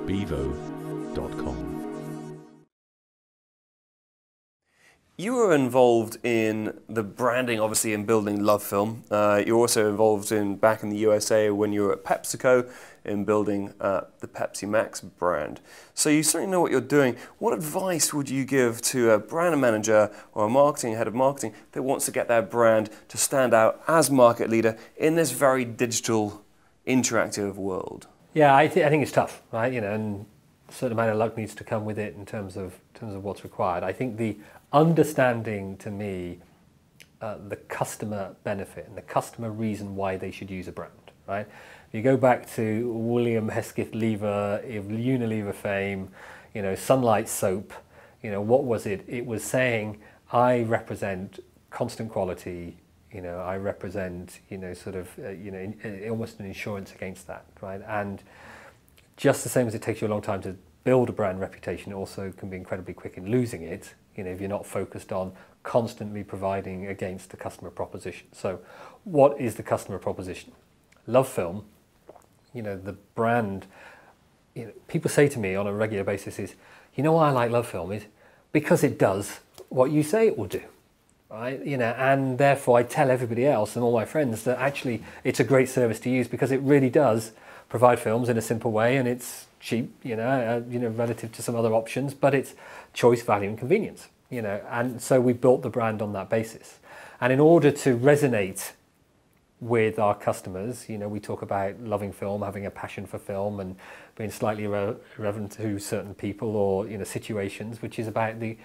Bevo.com. You were involved in the branding, obviously, in building LoveFilm. You're also involved in, back in the USA, when you were at PepsiCo, in building the Pepsi Max brand. So you certainly know what you're doing. What advice would you give to a brand manager or a marketing head of marketing that wants to get their brand to stand out as market leader in this very digital, interactive world? Yeah, I think it's tough, right? And a certain amount of luck needs to come with it in terms of what's required. I think the understanding, to me, the customer benefit and the customer reason why they should use a brand, right? You go back to William Hesketh Lever of Unilever fame, Sunlight soap. What was it? It was saying, I represent constant quality. I represent, almost an insurance against that, right? And just the same as it takes you a long time to build a brand reputation, it also can be incredibly quick in losing it, if you're not focused on constantly providing against the customer proposition. So what is the customer proposition? LoveFilm, the brand, people say to me on a regular basis is, why I like LoveFilm is because it does what you say it will do. Right? And therefore I tell everybody else and all my friends that actually it's a great service to use because it really does provide films in a simple way, and it's cheap, relative to some other options, but it's choice, value, and convenience, and so we built the brand on that basis. And in order to resonate with our customers, we talk about loving film, having a passion for film, and being slightly irreverent to certain people or situations, which is about the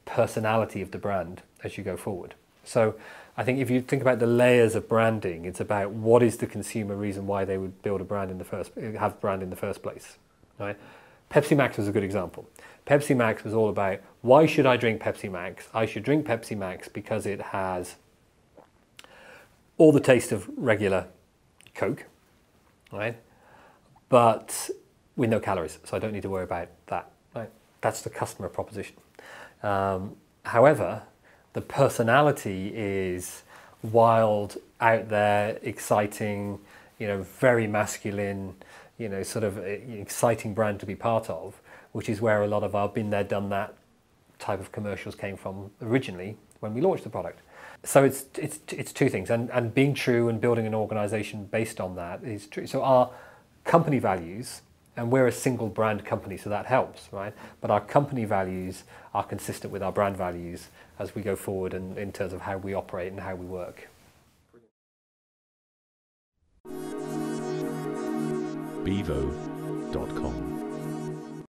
personality of the brand as you go forward. So I think if you think about the layers of branding, it's about what is the consumer reason why they would build a brand have brand in the first place, right? Pepsi Max was a good example. Pepsi Max was all about, why should I drink Pepsi Max? I should drink Pepsi Max because it has all the taste of regular Coke, right? But with no calories, so I don't need to worry about that, right? That's the customer proposition. However, the personality is wild, out there, exciting, very masculine, exciting brand to be part of, which is where a lot of our been there, done that type of commercials came from originally when we launched the product. So it's two things, and being true and building an organization based on that is true. So our company values, and we're a single brand company, so that helps, right? But our company values are consistent with our brand values as we go forward and in terms of how we operate and how we work. Bevo.com.